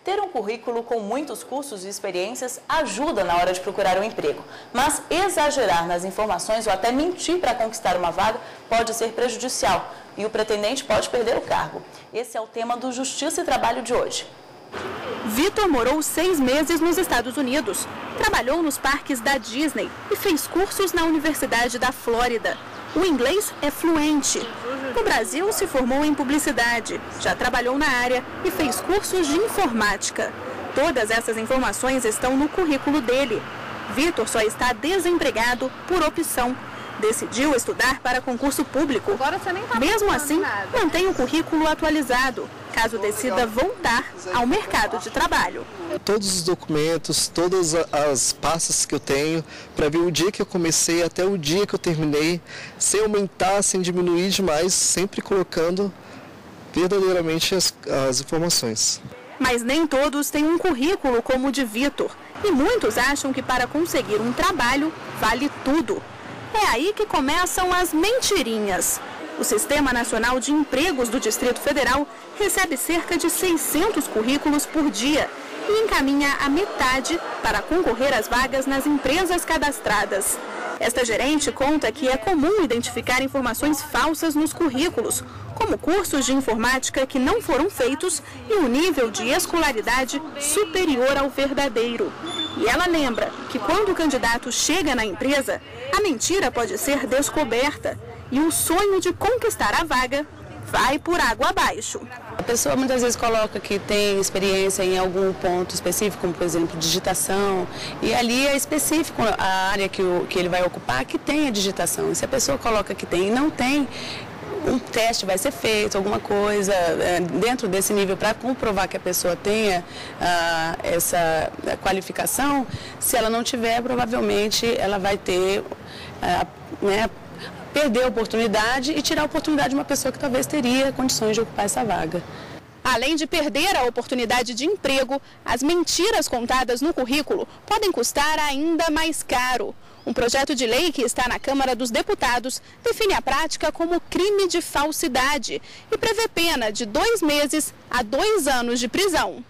Ter um currículo com muitos cursos e experiências ajuda na hora de procurar um emprego, mas exagerar nas informações ou até mentir para conquistar uma vaga pode ser prejudicial e o pretendente pode perder o cargo. Esse é o tema do Justiça e Trabalho de hoje. Vitor morou 6 meses nos Estados Unidos, trabalhou nos parques da Disney e fez cursos na Universidade da Flórida. O inglês é fluente. No Brasil, se formou em publicidade, já trabalhou na área e fez cursos de informática. Todas essas informações estão no currículo dele. Vitor só está desempregado por opção. Decidiu estudar para concurso público. Mesmo assim, mantém o currículo atualizado, caso decida voltar ao mercado de trabalho. Todos os documentos, todas as pastas que eu tenho, para ver o dia que eu comecei até o dia que eu terminei, sem aumentar, sem diminuir demais, sempre colocando verdadeiramente as informações. Mas nem todos têm um currículo como o de Vitor, e muitos acham que para conseguir um trabalho vale tudo. É aí que começam as mentirinhas. O Sistema Nacional de Empregos do Distrito Federal recebe cerca de 600 currículos por dia e encaminha a metade para concorrer às vagas nas empresas cadastradas. Esta gerente conta que é comum identificar informações falsas nos currículos, como cursos de informática que não foram feitos e um nível de escolaridade superior ao verdadeiro. E ela lembra que quando o candidato chega na empresa, a mentira pode ser descoberta e o sonho de conquistar a vaga vai por água abaixo. A pessoa muitas vezes coloca que tem experiência em algum ponto específico, como por exemplo digitação, e ali é específico a área que ele vai ocupar que tem a digitação. E se a pessoa coloca que tem e não tem, um teste vai ser feito, alguma coisa dentro desse nível para comprovar que a pessoa tenha essa qualificação. Se ela não tiver, provavelmente ela vai ter, perder a oportunidade e tirar a oportunidade de uma pessoa que talvez teria condições de ocupar essa vaga. Além de perder a oportunidade de emprego, as mentiras contadas no currículo podem custar ainda mais caro. Um projeto de lei que está na Câmara dos Deputados define a prática como crime de falsidade e prevê pena de 2 meses a 2 anos de prisão.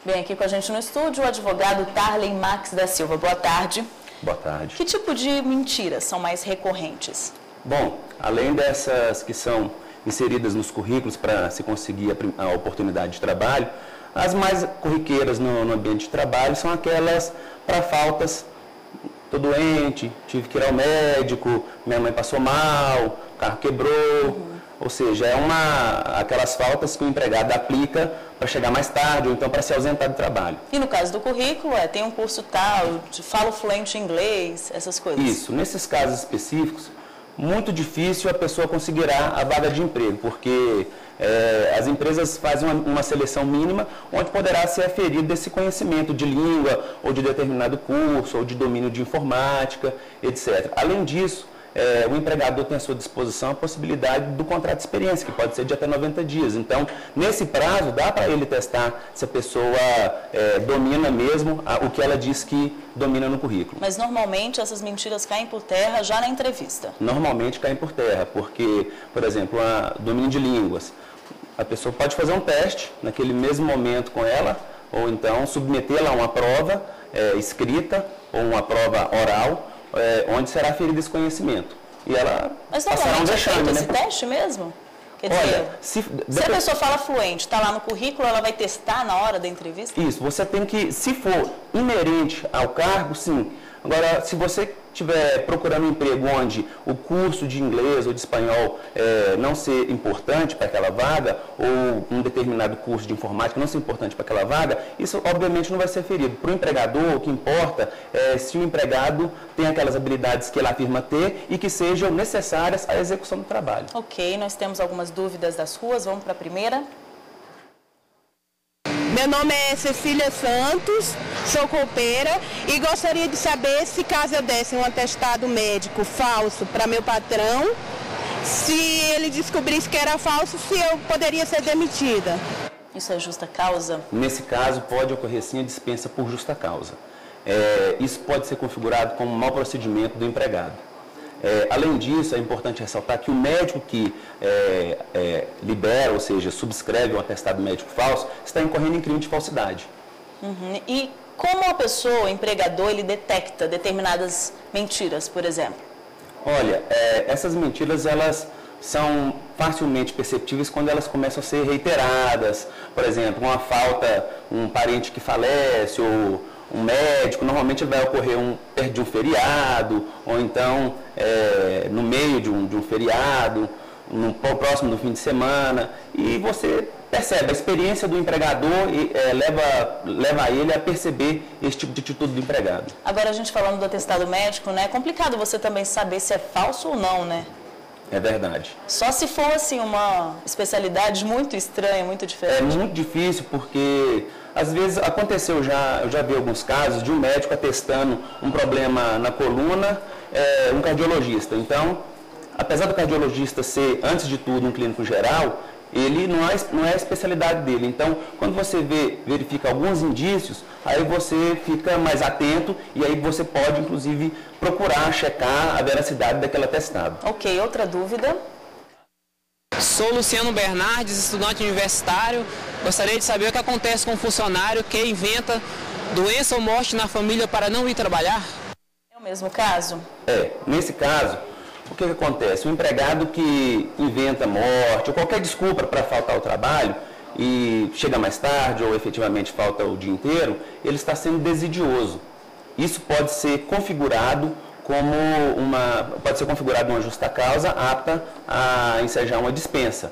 Bem, aqui com a gente no estúdio o advogado Tarlen Max da Silva. Boa tarde. Boa tarde. Que tipo de mentiras são mais recorrentes? Bom, além dessas que são inseridas nos currículos para se conseguir a oportunidade de trabalho, as mais corriqueiras no ambiente de trabalho são aquelas para faltas. Estou doente, tive que ir ao médico, minha mãe passou mal, o carro quebrou. Ou seja, aquelas faltas que o empregado aplica para chegar mais tarde ou então para se ausentar do trabalho. E no caso do currículo, tem um curso tal, falo fluente em inglês, essas coisas? Isso. Nesses casos específicos, muito difícil a pessoa conseguirá a vaga de emprego, porque as empresas fazem uma seleção mínima onde poderá ser aferido esse conhecimento de língua ou de determinado curso ou de domínio de informática, etc. Além disso, o empregador tem à sua disposição a possibilidade do contrato de experiência, que pode ser de até 90 dias. Então, nesse prazo, dá para ele testar se a pessoa domina mesmo o que ela diz que domina no currículo. Mas, normalmente, essas mentiras caem por terra já na entrevista? Normalmente caem por terra, porque, por exemplo, domínio de línguas. A pessoa pode fazer um teste naquele mesmo momento com ela, ou então submetê-la a uma prova escrita ou uma prova oral, onde será aferido esse conhecimento. E ela passará um vexame, esse teste mesmo? Quer dizer, se a pessoa fala fluente, está lá no currículo, ela vai testar na hora da entrevista? Isso, você tem que, se for inerente ao cargo, sim. Agora, se você estiver procurando um emprego onde o curso de inglês ou de espanhol não ser importante para aquela vaga, ou um determinado curso de informática não ser importante para aquela vaga, isso obviamente não vai ser ferido. Para o empregador, o que importa é se o empregado tem aquelas habilidades que ele afirma ter e que sejam necessárias à execução do trabalho. Ok, nós temos algumas dúvidas das ruas, vamos para a primeira. Meu nome é Cecília Santos, sou copeira e gostaria de saber se caso eu desse um atestado médico falso para meu patrão, se ele descobrisse que era falso, se eu poderia ser demitida. Isso é justa causa? Nesse caso, pode ocorrer sim a dispensa por justa causa. Isso pode ser configurado como um mau procedimento do empregado. Além disso, é importante ressaltar que o médico que libera, ou seja, subscreve um atestado médico falso, está incorrendo em crime de falsidade. Uhum. E como a pessoa, o empregador, ele detecta determinadas mentiras, por exemplo? Olha, essas mentiras, elas são facilmente perceptíveis quando elas começam a ser reiteradas. Por exemplo, uma falta, um parente que falece, ou um médico, normalmente vai ocorrer perto de um feriado, ou então no meio de um feriado, próximo do fim de semana, e você percebe, a experiência do empregador leva ele a perceber esse tipo de atitude do empregado. Agora, a gente falando do atestado médico, né, é complicado você também saber se é falso ou não, né? É verdade. Só se for, assim, uma especialidade muito estranha, muito diferente. É muito difícil, porque às vezes aconteceu eu já vi alguns casos de um médico atestando um problema na coluna, um cardiologista. Então, apesar do cardiologista ser, antes de tudo, um clínico geral, ele não é a especialidade dele. Então, quando você verifica alguns indícios, aí você fica mais atento e aí você pode, inclusive, procurar checar a veracidade daquele atestado. Ok, outra dúvida? Sou Luciano Bernardes, estudante universitário. Gostaria de saber o que acontece com um funcionário que inventa doença ou morte na família para não ir trabalhar? É o mesmo caso? Nesse caso, o que acontece? O empregado que inventa morte ou qualquer desculpa para faltar ao trabalho e chega mais tarde ou efetivamente falta o dia inteiro, ele está sendo desidioso. Isso pode ser configurado como uma justa causa apta a ensejar uma dispensa.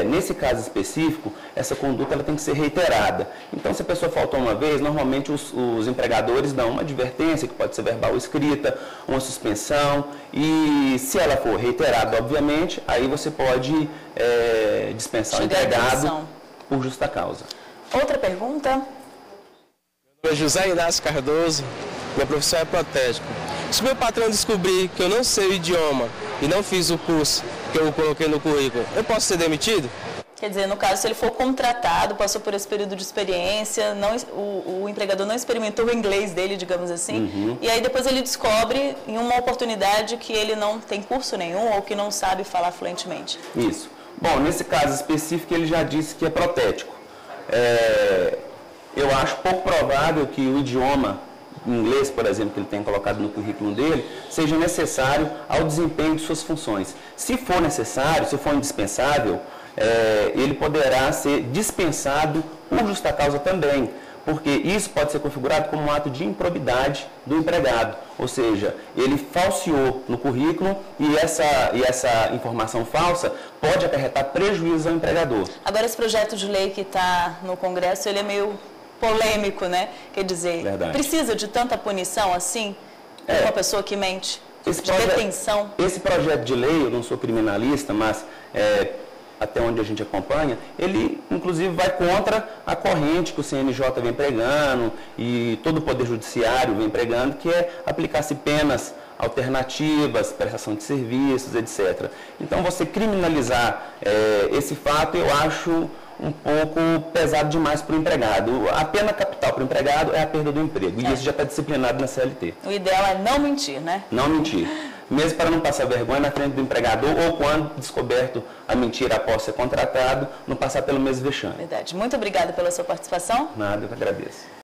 Nesse caso específico, essa conduta ela tem que ser reiterada. Então, se a pessoa faltou uma vez, normalmente os empregadores dão uma advertência, que pode ser verbal ou escrita, uma suspensão, e se ela for reiterada, obviamente, aí você pode dispensar o empregado por justa causa. Outra pergunta? Meu nome é José Inácio Cardoso, minha profissão é protético. Se meu patrão descobrir que eu não sei o idioma e não fiz o curso que eu coloquei no currículo, eu posso ser demitido? Quer dizer, no caso, se ele for contratado, passou por esse período de experiência, o empregador não experimentou o inglês dele, digamos assim, e aí depois ele descobre em uma oportunidade que ele não tem curso nenhum ou que não sabe falar fluentemente. Isso. Bom, nesse caso específico, ele já disse que é protético. Eu acho pouco provável que o idioma inglês, por exemplo, que ele tem colocado no currículo dele, seja necessário ao desempenho de suas funções. Se for necessário, se for indispensável, ele poderá ser dispensado por justa causa também, porque isso pode ser configurado como um ato de improbidade do empregado, ou seja, ele falseou no currículo e essa informação falsa pode acarretar prejuízo ao empregador. Agora, esse projeto de lei que está no Congresso, ele é meio polêmico, né? Quer dizer, precisa de tanta punição assim? Uma pessoa que mente? De detenção? Esse projeto de lei, eu não sou criminalista, mas até onde a gente acompanha, ele inclusive vai contra a corrente que o CNJ vem pregando e todo o Poder Judiciário vem pregando, que é aplicar-se penas alternativas, prestação de serviços, etc. Então, você criminalizar esse fato, eu acho um pouco pesado demais para o empregado. A pena capital para o empregado é a perda do emprego, e isso já está disciplinado na CLT. O ideal é não mentir, né? Não mentir. Mesmo para não passar vergonha na frente do empregador ou quando descoberto a mentira após ser contratado, não passar pelo mesmo vexame. Verdade. Muito obrigada pela sua participação. Nada, eu que agradeço.